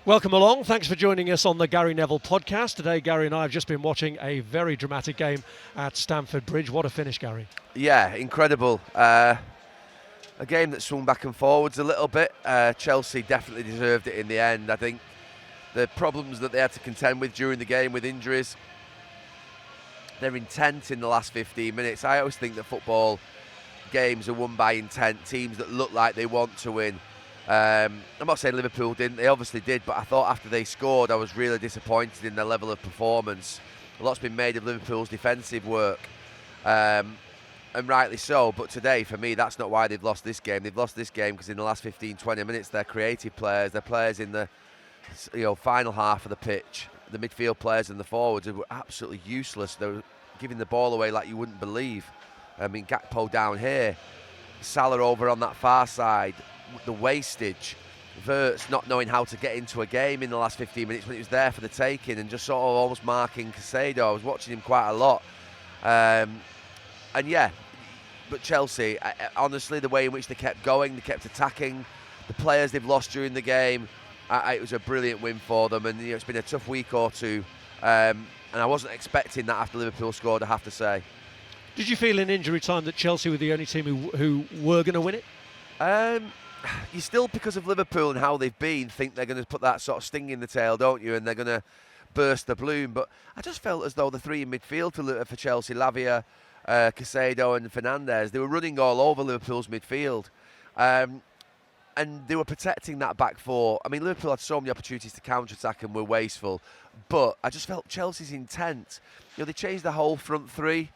Welcome along. Thanks for joining us on the Gary Neville Podcast. Today, Gary and I have just been watching a very dramatic game at Stamford Bridge. What a finish, Gary. Yeah, incredible. A game that swung back and forwards a little bit. Chelsea definitely deserved it in the end. I think the problems that they had to contend with during the game with injuries, their intent in the last 15 minutes. I always think that football games are won by intent, teams that look like they want to win. I'm not saying Liverpool didn't, they obviously did, but I thought after they scored I was really disappointed in their level of performance. A lot's been made of Liverpool's defensive work, and rightly so, but today for me that's not why they've lost this game. They've lost this game because in the last 15-20 minutes their creative players, their players in the final half of the pitch, the midfield players and the forwards were absolutely useless. They were giving the ball away like you wouldn't believe. I mean, Gakpo down here, Salah over on that far side, the wastage, Wirtz not knowing how to get into a game in the last 15 minutes when it was there for the taking and just sort of almost marking Caicedo. I was watching him quite a lot. And yeah, but Chelsea, honestly, the way in which they kept going, they kept attacking, the players they've lost during the game, it was a brilliant win for them. And it's been a tough week or two. And I wasn't expecting that after Liverpool scored, I have to say. Did you feel in injury time that Chelsea were the only team who were going to win it? You still, because of Liverpool and how they've been, think they're going to put that sort of sting in the tail, don't you? And they're going to burst the balloon. But I just felt as though the three in midfield for Chelsea, Lavia, Caicedo and Fernandes, they were running all over Liverpool's midfield. And they were protecting that back four. I mean, Liverpool had so many opportunities to counter-attack and were wasteful. But I just felt Chelsea's intent. They changed the whole front three.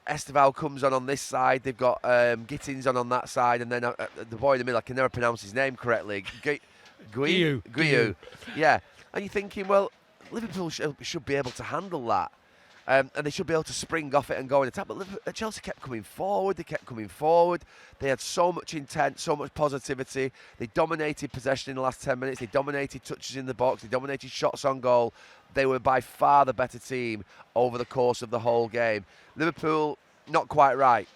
Esteval comes on this side. They've got Gittins on that side, and then the boy in the middle, I can never pronounce his name correctly. Guiu. Yeah. And you're thinking, well, Liverpool should be able to handle that. And they should be able to spring off it and go in attack. But Chelsea kept coming forward. They had so much intent, so much positivity. They dominated possession in the last 10 minutes. They dominated touches in the box. They dominated shots on goal. They were by far the better team over the course of the whole game. Liverpool, not quite right.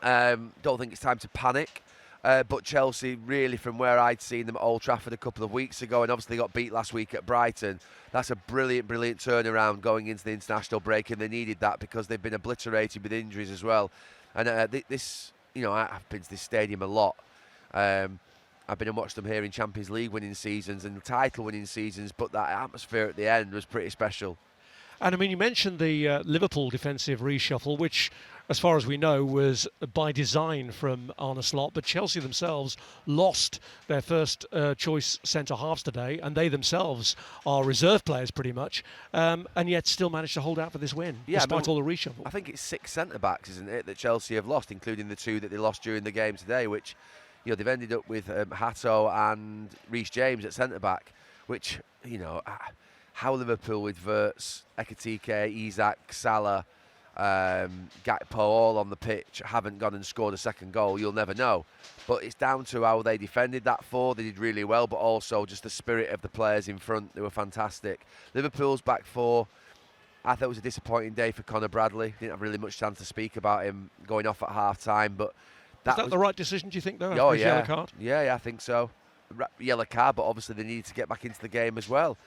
Don't think it's time to panic. But Chelsea, really, from where I'd seen them at Old Trafford a couple of weeks ago, and obviously got beat last week at Brighton, that's a brilliant, brilliant turnaround going into the international break, and they needed that because they've been obliterated with injuries as well. And I've been to this stadium a lot. I've been and watched them here in Champions League winning seasons and title winning seasons, but that atmosphere at the end was pretty special. And I mean, you mentioned the Liverpool defensive reshuffle, which, as far as we know, was by design from Arne Slot. But Chelsea themselves lost their first choice centre-halves today, and they themselves are reserve players pretty much, and yet still managed to hold out for this win, despite all the reshuffle. I think it's 6 centre-backs, isn't it, that Chelsea have lost, including the 2 that they lost during the game today, which they've ended up with Hato and Reece James at centre-back, which, how Liverpool with Wirtz, Ekitike, Isak, Salah, Gakpo all on the pitch haven't gone and scored a second goal, you'll never know. But it's down to how they defended that four. They did really well, but also just the spirit of the players in front. They were fantastic. Liverpool's back four, I thought it was a disappointing day for Conor Bradley. Didn't have really much chance to speak about him going off at half-time, but was that the right decision, do you think, though, after his yellow card? Yeah, I think so. Yellow card, but obviously they needed to get back into the game as well.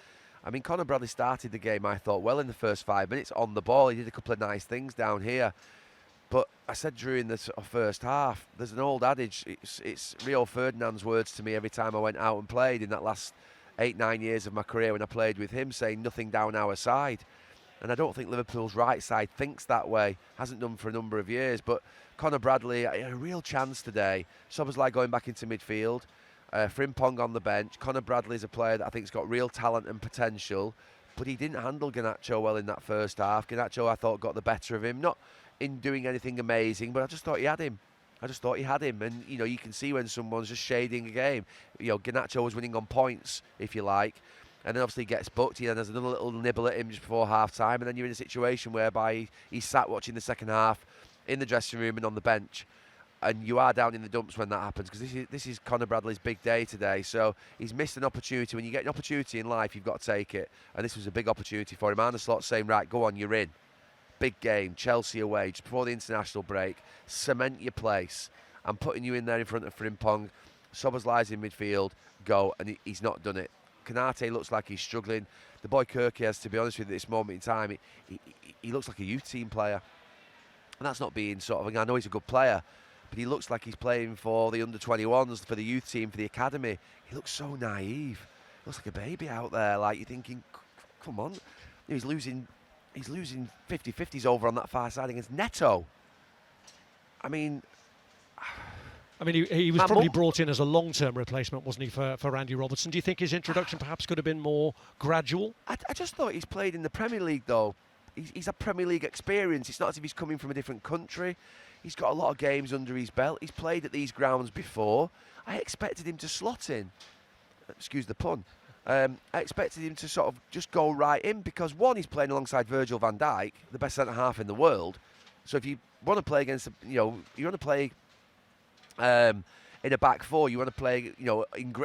I mean, Conor Bradley started the game, I thought, well in the first 5 minutes on the ball. He did a couple of nice things down here. But I said during the first half, there's an old adage, it's Rio Ferdinand's words to me every time I went out and played in that last 8-9 years of my career when I played with him, saying nothing down our side. And I don't think Liverpool's right side thinks that way, hasn't done for a number of years. But Conor Bradley, a real chance today. Szoboszlai going back into midfield. Frimpong on the bench. Conor Bradley's a player that I think's got real talent and potential, but he didn't handle Garnacho well in that first half. Garnacho, I thought, got the better of him. Not in doing anything amazing, but I just thought he had him. And, you can see when someone's just shading a game. Garnacho was winning on points, if you like, and then obviously he gets booked. He then has another little nibble at him just before half-time, and then you're in a situation whereby he sat watching the second half in the dressing room and on the bench. And you are down in the dumps when that happens, because this is Conor Bradley's big day today. So he's missed an opportunity. When you get an opportunity in life, you've got to take it. And this was a big opportunity for him. Arne Slot saying, right, go on, you're in. Big game, Chelsea away, just before the international break. Cement your place. I'm putting you in there in front of Frimpong Szoboszlai's in midfield, go, and he's not done it. Konate looks like he's struggling. The boy Kirkias, to be honest with you, at this moment in time, he looks like a youth team player. And that's not being sort of, I know he's a good player, but he looks like he's playing for the under-21s, for the youth team, for the academy. He looks so naive. He looks like a baby out there. Like, you're thinking, come on. He's losing 50-50s over on that far side against Neto. I mean, he was probably brought in as a long-term replacement, wasn't he, for Andy Robertson? Do you think his introduction perhaps could have been more gradual? I just thought he's played in the Premier League, though. He's had Premier League experience. It's not as if he's coming from a different country. He's got a lot of games under his belt. He's played at these grounds before. I expected him to slot in. Excuse the pun. I expected him to sort of just go right in because, one, he's playing alongside Virgil van Dijk, the best centre-half in the world. So if you want to play against, you want to play in a back four, you want to play,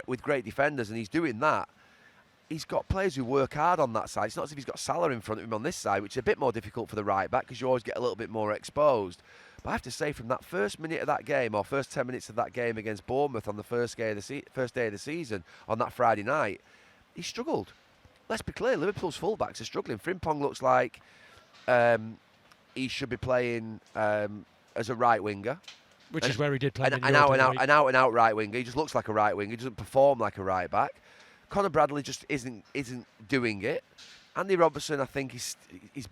with great defenders, and he's doing that. He's got players who work hard on that side. It's not as if he's got Salah in front of him on this side, which is a bit more difficult for the right back because you always get a little bit more exposed. But I have to say, from that first minute of that game, or first 10 minutes of that game against Bournemouth on the first day of the season, on that Friday night, he struggled. Let's be clear, Liverpool's fullbacks are struggling. Frimpong looks like he should be playing as a right winger. Which is where he did play. An out right winger. He just looks like a right winger. He doesn't perform like a right back. Conor Bradley just isn't doing it. Andy Robertson, I think, he's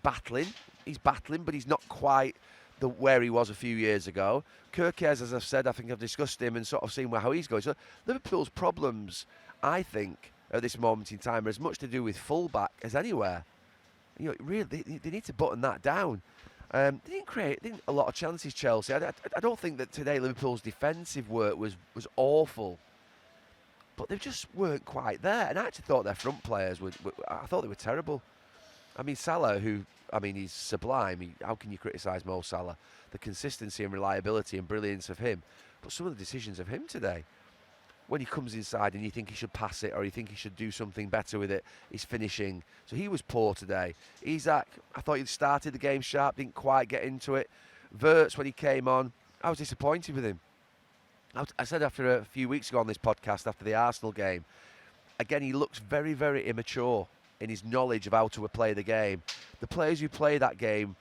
battling. He's battling, but he's not quite where he was a few years ago. Kirkias, as I've said, I think I've discussed him and sort of seen how he's going. So Liverpool's problems, I think, at this moment in time are as much to do with fullback as anywhere. Really, they need to button that down. They didn't create a lot of chances, Chelsea. I don't think that today Liverpool's defensive work was awful, but they just weren't quite there. And I actually thought their front players I thought they were terrible. I mean, Salah, he's sublime. How can you criticise Mo Salah? The consistency and reliability and brilliance of him. But some of the decisions of him today, when he comes inside and you think he should pass it or you think he should do something better with it, his finishing. So he was poor today. Isak, I thought he started the game sharp, didn't quite get into it. Wirtz, when he came on, I was disappointed with him. I said after a few weeks ago on this podcast, after the Arsenal game, again, he looks very, very immature in his knowledge of how to play the game. The players who play that game,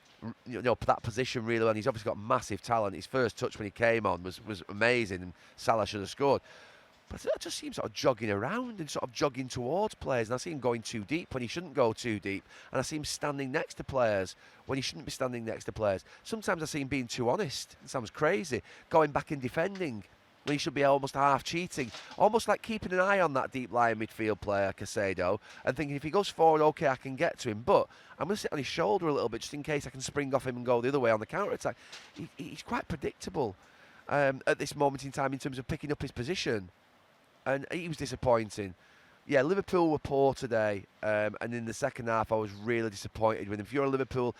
that position really well, and he's obviously got massive talent. His first touch when he came on was amazing, and Salah should have scored. But I just see him sort of jogging around and sort of jogging towards players. And I see him going too deep when he shouldn't go too deep. And I see him standing next to players when he shouldn't be standing next to players. Sometimes I see him being too honest. It sounds crazy. Going back and defending when he should be almost half cheating. Almost like keeping an eye on that deep lying midfield player, Caicedo, and thinking if he goes forward, okay, I can get to him. But I'm going to sit on his shoulder a little bit just in case I can spring off him and go the other way on the counter-attack. He's quite predictable at this moment in time in terms of picking up his position. And he was disappointing. Yeah, Liverpool were poor today, and in the second half I was really disappointed with him. If you're a Liverpool,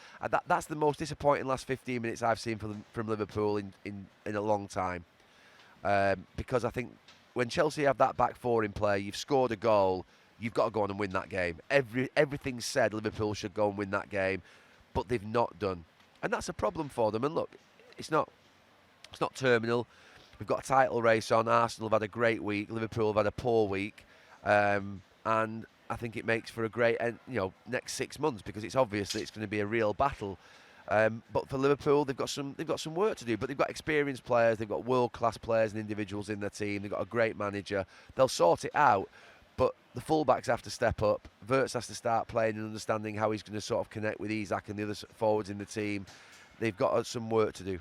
that's the most disappointing last 15 minutes I've seen from Liverpool in a long time. Because I think when Chelsea have that back four in play, you've scored a goal, you've got to go on and win that game. Everything said Liverpool should go and win that game, but they've not done. And that's a problem for them. And look, it's not terminal. We've got a title race on. Arsenal have had a great week. Liverpool have had a poor week. And I think it makes for a great next 6 months because it's obvious that it's going to be a real battle. But for Liverpool, they've got some work to do. But they've got experienced players. They've got world-class players and individuals in their team. They've got a great manager. They'll sort it out. But the fullbacks have to step up. Wirtz has to start playing and understanding how he's going to sort of connect with Isak and the other forwards in the team. They've got some work to do.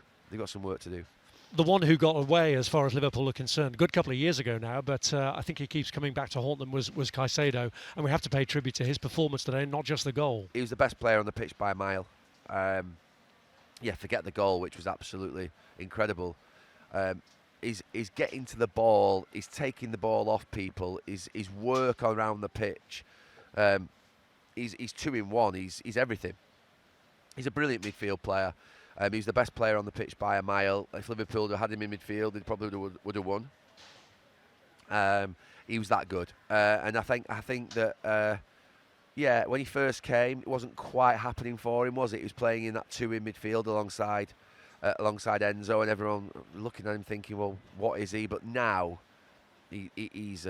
The one who got away, as far as Liverpool are concerned, a good couple of years ago now, but I think he keeps coming back to haunt them, was Caicedo. And we have to pay tribute to his performance today, not just the goal. He was the best player on the pitch by a mile. Forget the goal, which was absolutely incredible. He's getting to the ball, he's taking the ball off people, his work around the pitch. He's 2 in 1, he's everything. He's a brilliant midfield player. He's the best player on the pitch by a mile. If Liverpool had had him in midfield, they probably would have won. He was that good, and I think that when he first came, it wasn't quite happening for him, was it? He was playing in that 2 in midfield alongside Enzo, and everyone looking at him thinking, well, what is he? But now he's.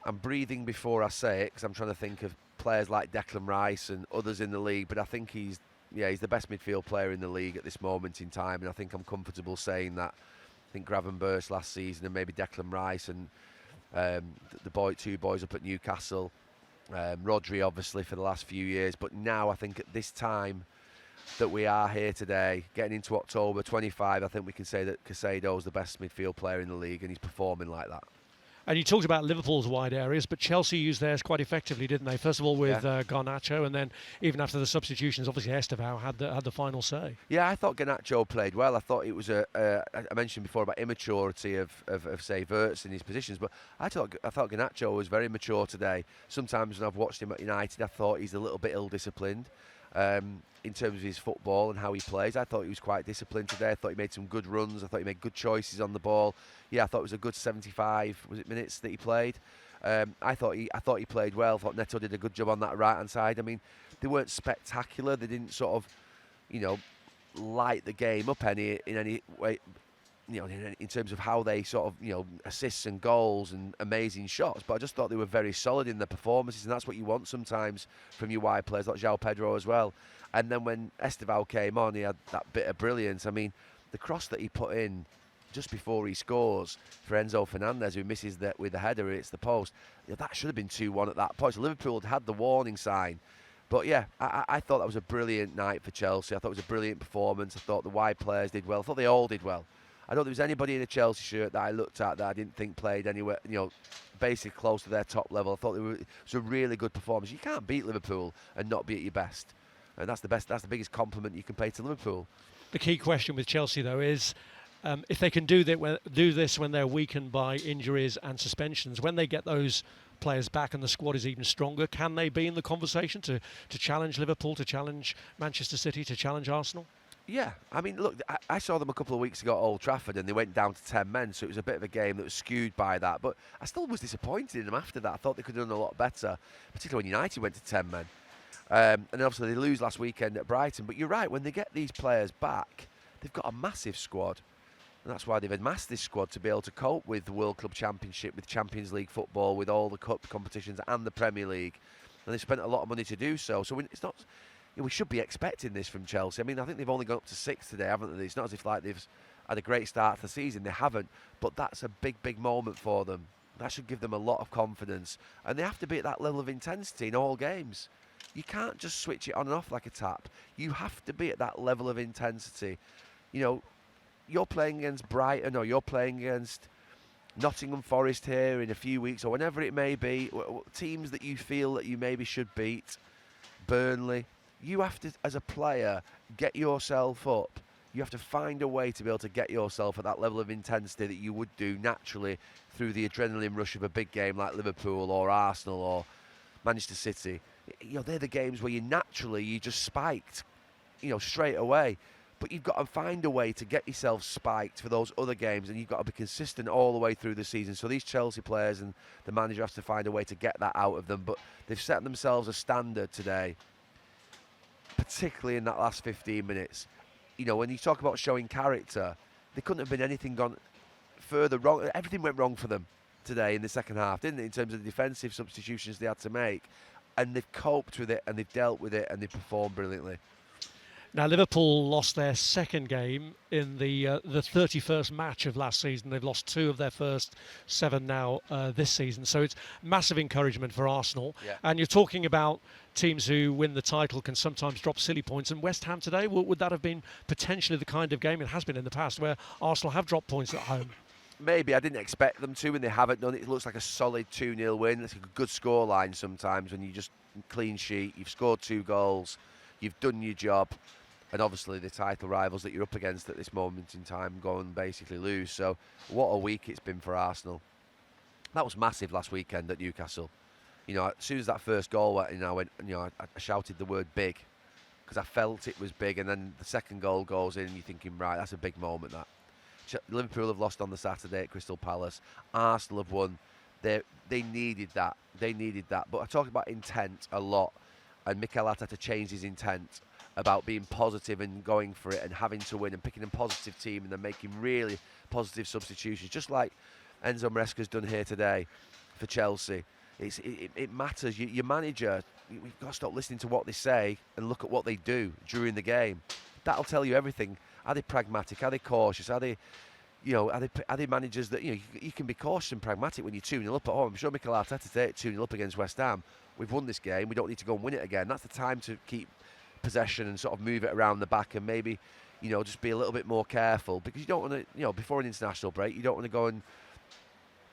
I'm breathing before I say it because I'm trying to think of players like Declan Rice and others in the league, but I think he's the best midfield player in the league at this moment in time, and I think I'm comfortable saying that. I think Gravenberch last season and maybe Declan Rice and two boys up at Newcastle, Rodri obviously for the last few years, but now I think at this time that we are here today, getting into October 25, I think we can say that Caicedo's the best midfield player in the league, and he's performing like that. And you talked about Liverpool's wide areas, but Chelsea used theirs quite effectively, didn't they? First of all with Garnacho, and then even after the substitutions, obviously Estevao had the final say. Yeah, I thought Garnacho played well. I thought it was I mentioned before about immaturity of say Wirtz in his positions, but I thought Garnacho was very mature today. Sometimes when I've watched him at United, I thought he's a little bit ill-disciplined in terms of his football and how he plays. I thought he was quite disciplined today. I thought he made some good runs. I thought he made good choices on the ball. Yeah, I thought it was a good 75 minutes that he played. I thought he played well. I thought Neto did a good job on that right hand side. I mean, they weren't spectacular. They didn't sort of, light the game up in any way. In terms of how they sort of, assists and goals and amazing shots. But I just thought they were very solid in their performances, and that's what you want sometimes from your wide players, like João Pedro as well. And then when Estevao came on, he had that bit of brilliance. I mean, the cross that he put in just before he scores for Enzo Fernandez, who misses that with the header, it's the post. That should have been 2-1 at that point. So Liverpool had the warning sign. But yeah, I thought that was a brilliant night for Chelsea. I thought it was a brilliant performance. I thought the wide players did well. I thought they all did well. I don't think there was anybody in a Chelsea shirt that I looked at that I didn't think played anywhere, basically close to their top level. I thought it was a really good performance. You can't beat Liverpool and not be at your best. And that's the biggest compliment you can pay to Liverpool. The key question with Chelsea, though, is if they can do this when they're weakened by injuries and suspensions, when they get those players back and the squad is even stronger, can they be in the conversation to challenge Liverpool, to challenge Manchester City, to challenge Arsenal? Yeah, I mean, look, I saw them a couple of weeks ago at Old Trafford and they went down to 10 men, so it was a bit of a game that was skewed by that. But I still was disappointed in them after that. I thought they could have done a lot better, particularly when United went to 10 men. And then obviously they lose last weekend at Brighton. But you're right, when they get these players back, they've got a massive squad. And that's why they've amassed this squad to be able to cope with the World Club Championship, with Champions League football, with all the cup competitions and the Premier League. And they've spent a lot of money to do so. So it's not... We should be expecting this from Chelsea. I mean, I think they've only gone up to 6 today, haven't they? It's not as if they've had a great start to the season. They haven't. But that's a big, big moment for them. That should give them a lot of confidence. And they have to be at that level of intensity in all games. You can't just switch it on and off like a tap. You have to be at that level of intensity. You're playing against Brighton or you're playing against Nottingham Forest here in a few weeks or whenever it may be, teams that you feel that you maybe should beat, Burnley. You have to, as a player, get yourself up. You have to find a way to be able to get yourself at that level of intensity that you would do naturally through the adrenaline rush of a big game like Liverpool or Arsenal or Manchester City. They're the games where you just spiked, straight away. But you've got to find a way to get yourself spiked for those other games, and you've got to be consistent all the way through the season. So these Chelsea players and the manager has to find a way to get that out of them. But they've set themselves a standard today, particularly in that last 15 minutes. When you talk about showing character, there couldn't have been anything gone further wrong. Everything went wrong for them today in the second half, didn't it, in terms of the defensive substitutions they had to make. And they've coped with it, and they've dealt with it, and they've performed brilliantly. Now, Liverpool lost their second game in the 31st match of last season. They've lost 2 of their first 7 now this season. So it's massive encouragement for Arsenal. Yeah. And you're talking about teams who win the title can sometimes drop silly points. And West Ham today, would that have been potentially the kind of game it has been in the past where Arsenal have dropped points at home? Maybe. I didn't expect them to, and they haven't done it. It looks like a solid 2-0 win. It's a good scoreline sometimes when you just clean sheet. You've scored 2 goals. You've done your job. And obviously the title rivals that you're up against at this moment in time go and basically lose. So what a week it's been for Arsenal. That was massive last weekend at Newcastle. As soon as that first goal went in, I shouted the word big because I felt it was big. And then the second goal goes in and you're thinking, right, that's a big moment, that. Liverpool have lost on the Saturday at Crystal Palace. Arsenal have won. They needed that. They needed that. But I talk about intent a lot. And Mikel Arteta changed his intent. about being positive and going for it and having to win and picking a positive team and then making really positive substitutions, just like Enzo Maresca's done here today for Chelsea. It matters. Your manager, we've got to stop listening to what they say and look at what they do during the game. That'll tell you everything. Are they pragmatic? Are they cautious? Are they, are they managers that, you can be cautious and pragmatic when you're 2-0 up at home. I'm sure Mikel Arteta today 2-0 up against West Ham. We've won this game. We don't need to go and win it again. That's the time to keep possession and sort of move it around the back and maybe, just be a little bit more careful, because you don't want to, before an international break, you don't want to go and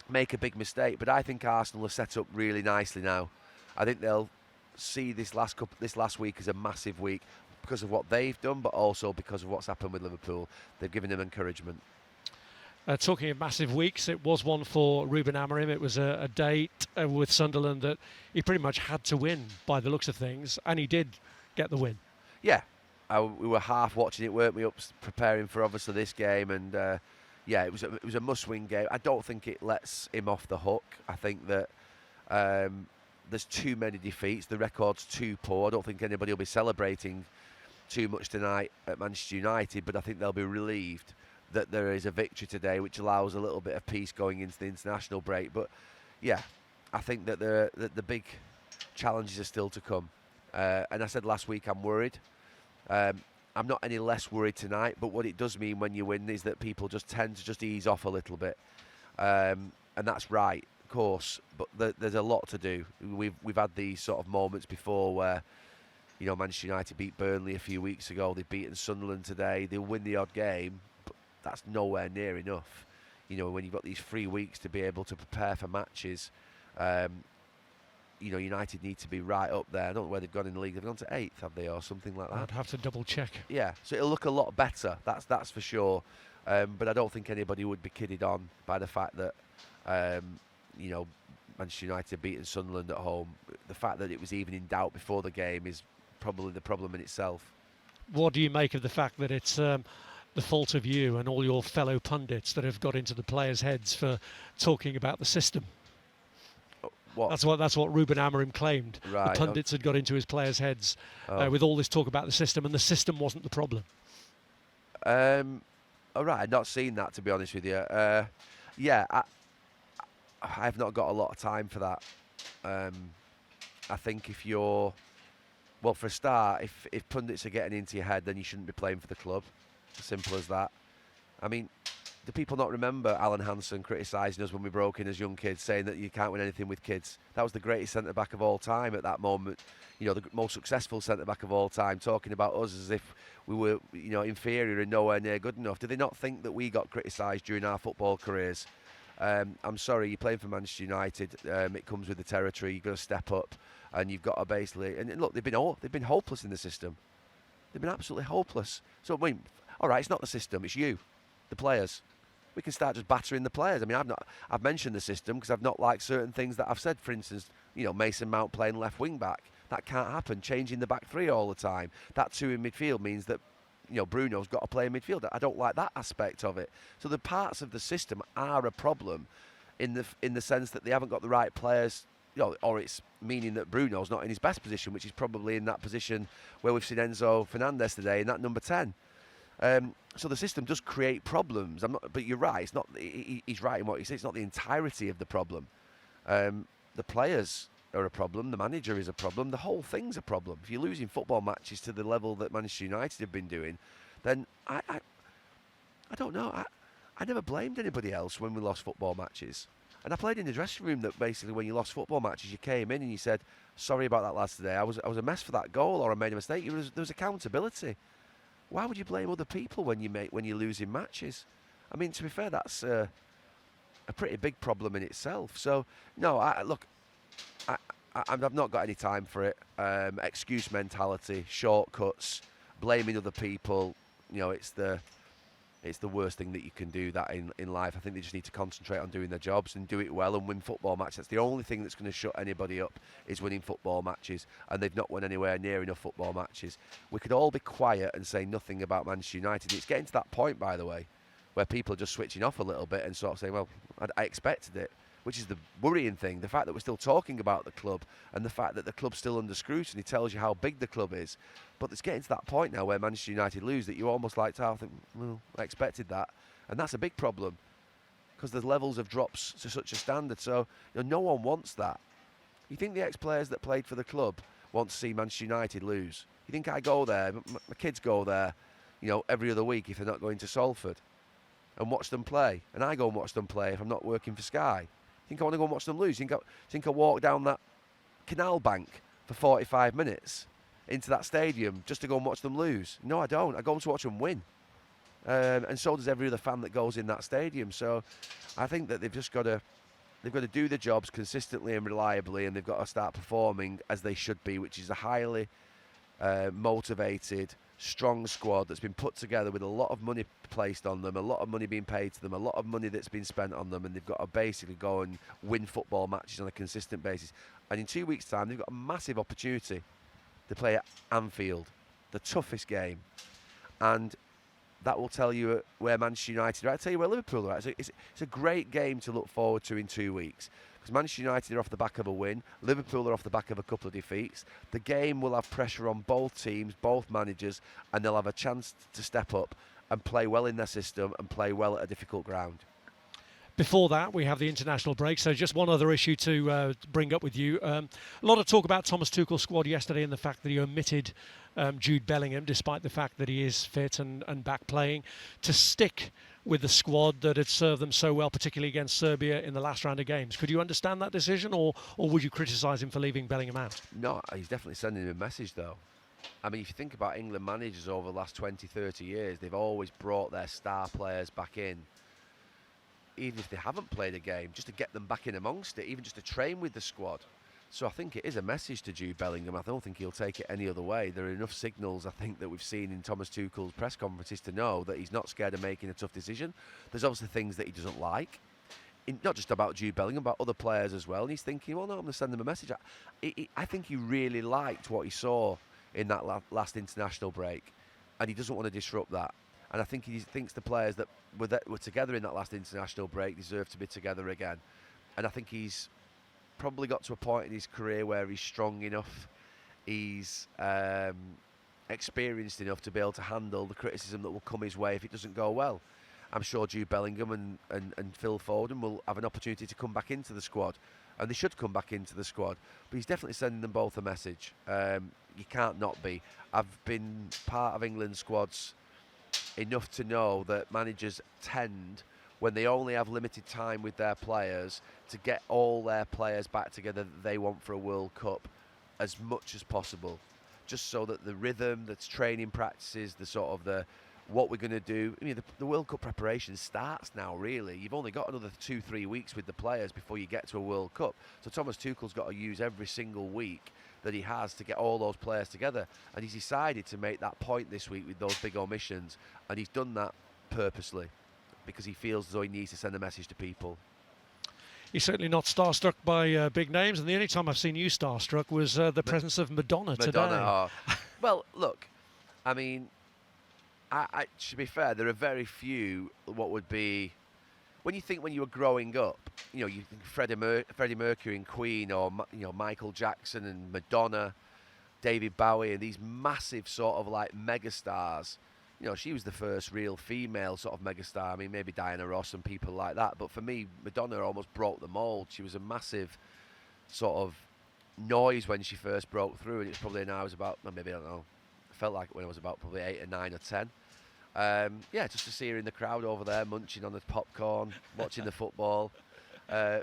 make a big mistake. But I think Arsenal are set up really nicely now. I think they'll see this last week as a massive week because of what they've done, but also because of what's happened with Liverpool. They've given them encouragement. Talking of massive weeks, it was one for Ruben Amorim. It was a date with Sunderland that he pretty much had to win by the looks of things, and he did get the win. Yeah, we were half watching it, weren't we, up preparing for obviously this game, and it was a must-win game. I don't think it lets him off the hook. I think that there's too many defeats. The record's too poor. I don't think anybody will be celebrating too much tonight at Manchester United, but I think they'll be relieved that there is a victory today, which allows a little bit of peace going into the international break. But yeah, I think that the big challenges are still to come. And I said last week I'm worried. I'm not any less worried tonight, but what it does mean when you win is that people just tend to just ease off a little bit. And that's right, of course, but there's a lot to do. We've had these sort of moments before where, Manchester United beat Burnley a few weeks ago. They've beaten Sunderland today. They'll win the odd game, but that's nowhere near enough. When you've got these 3 weeks to be able to prepare for matches, United need to be right up there. I don't know where they've gone in the league. They've gone to 8th, have they, or something like that? I'd have to double check. Yeah, so it'll look a lot better. That's for sure. But I don't think anybody would be kidded on by the fact that, Manchester United beating Sunderland at home. The fact that it was even in doubt before the game is probably the problem in itself. What do you make of the fact that it's the fault of you and all your fellow pundits that have got into the players' heads for talking about the system? What? That's what Ruben Amorim claimed. Right, the pundits had got into his players' heads with all this talk about the system, and the system wasn't the problem. All right, I've not seen that, to be honest with you. I've not got a lot of time for that. I think if you're... Well, for a start, if pundits are getting into your head, then you shouldn't be playing for the club. As simple as that. I mean, do people not remember Alan Hansen criticising us when we broke in as young kids, saying that you can't win anything with kids? That was the greatest centre-back of all time at that moment. The most successful centre-back of all time, talking about us as if we were, inferior and nowhere near good enough. Do they not think that we got criticised during our football careers? I'm sorry, you're playing for Manchester United. It comes with the territory. You've got to step up, and you've got to basically... And look, they've been hopeless in the system. They've been absolutely hopeless. So, I mean, all right, it's not the system, it's you, the players. We can start just battering the players. I mean, I've mentioned the system because I've not liked certain things that I've said. For instance, Mason Mount playing left wing back. That can't happen. Changing the back three all the time. That 2 in midfield means that Bruno's got to play in midfield. I don't like that aspect of it. So the parts of the system are a problem in the sense that they haven't got the right players. Or it's meaning that Bruno's not in his best position, which is probably in that position where we've seen Enzo Fernandez today in that number 10. So the system does create problems. But you're right. It's not. He's right in what he says. It's not the entirety of the problem. The players are a problem. The manager is a problem. The whole thing's a problem. If you're losing football matches to the level that Manchester United have been doing, then I don't know. I never blamed anybody else when we lost football matches. And I played in the dressing room that basically when you lost football matches, you came in and you said, sorry about that lads today. I was a mess for that goal, or I made a mistake. There was accountability. Why would you blame other people when you're losing matches? I mean, to be fair, that's a pretty big problem in itself. So, no, I've not got any time for it. Excuse mentality, shortcuts, blaming other people. It's the worst thing that you can do that in life. I think they just need to concentrate on doing their jobs and do it well and win football matches. That's the only thing that's going to shut anybody up is winning football matches, and they've not won anywhere near enough football matches. We could all be quiet and say nothing about Manchester United. It's getting to that point, by the way, where people are just switching off a little bit and sort of saying, well, I expected it. which is the worrying thing. The fact that we're still talking about the club and the fact that the club's still under scrutiny tells you how big the club is. But it's getting to that point now where Manchester United lose that you almost like to think, well, I expected that. And that's a big problem because the levels have dropped to such a standard. So no one wants that. You think the ex-players that played for the club want to see Manchester United lose? You think I go there, my kids go there, every other week if they're not going to Salford and watch them play? And I go and watch them play if I'm not working for Sky. Think I want to go and watch them lose? Think I walk down that canal bank for 45 minutes into that stadium just to go and watch them lose? No, I don't. I go to watch them win. And so does every other fan that goes in that stadium. So I think that they've got to do the jobs consistently and reliably, and they've got to start performing as they should be, which is a highly motivated, strong squad that's been put together with a lot of money placed on them, a lot of money being paid to them, a lot of money that's been spent on them, and they've got to basically go and win football matches on a consistent basis. And in 2 weeks' time, they've got a massive opportunity to play at Anfield, the toughest game. And that will tell you where Manchester United are. I'll tell you where Liverpool are. It's a great game to look forward to in 2 weeks. Because Manchester United are off the back of a win. Liverpool are off the back of a couple of defeats. The game will have pressure on both teams, both managers, and they'll have a chance to step up and play well in their system and play well at a difficult ground. Before that, we have the international break. So just one other issue to bring up with you. A lot of talk about Thomas Tuchel's squad yesterday and the fact that he omitted Jude Bellingham, despite the fact that he is fit and back playing, to stick with the squad that had served them so well, particularly against Serbia in the last round of games. Could you understand that decision, or would you criticise him for leaving Bellingham out? No, he's definitely sending him a message, though. I mean, if you think about England managers over the last 20, 30 years, they've always brought their star players back in, even if they haven't played a game, just to get them back in amongst it, even just to train with the squad. So I think it is a message to Jude Bellingham. I don't think he'll take it any other way. There are enough signals, I think, that we've seen in Thomas Tuchel's press conferences to know that he's not scared of making a tough decision. There's obviously things that he doesn't like, not just about Jude Bellingham, but other players as well. And he's thinking, well, no, I'm going to send them a message. I think he really liked what he saw in that last international break, and he doesn't want to disrupt that. And I think he thinks the players that were together in that last international break deserve to be together again. And I think he's probably got to a point in his career where he's strong enough, he's experienced enough to be able to handle the criticism that will come his way if it doesn't go well. I'm sure Jude Bellingham and Phil Foden will have an opportunity to come back into the squad, and they should come back into the squad. But he's definitely sending them both a message. You can't not be. I've been part of England squads enough to know that managers tend, when they only have limited time with their players, to get all their players back together that they want for a World Cup as much as possible, just so that the rhythm, the training practices, what we're going to do. I mean, the World Cup preparation starts now, really. You've only got another 2-3 weeks with the players before you get to a World Cup. So Thomas Tuchel's got to use every single week that he has to get all those players together. And he's decided to make that point this week with those big omissions. And he's done that purposely because he feels as though he needs to send a message to people. He's certainly not starstruck by big names. And the only time I've seen you starstruck was the presence of Madonna today. Oh. Well, look, I mean, to be fair, there are very few what would be, when you were growing up, you think Freddie Mercury and Queen, or Michael Jackson and Madonna, David Bowie, and these massive sort of like megastars. She was the first real female sort of megastar. I mean, maybe Diana Ross and people like that, but for me, Madonna almost broke the mold. She was a massive sort of noise when she first broke through, and it's probably when I was about, maybe, I don't know, felt like when I was about probably 8 or 9 or 10. Just to see her in the crowd over there munching on the popcorn, watching the football.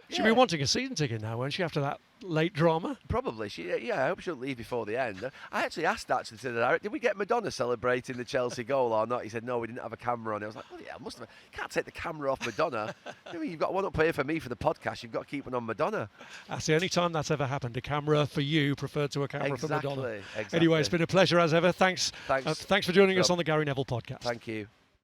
She'll be wanting a season ticket now, won't she, after that late drama? Probably. I hope she'll leave before the end. I actually asked to the director, did we get Madonna celebrating the Chelsea goal or not? He said, no, we didn't have a camera on it. I was like, well, yeah, must have. You can't take the camera off Madonna. I mean, you've got one up here for me for the podcast. You've got to keep one on Madonna. That's the only time that's ever happened. A camera for you preferred to a camera for Madonna. Exactly. Anyway, it's been a pleasure as ever. Thanks for joining us on the Gary Neville Podcast. Thank you.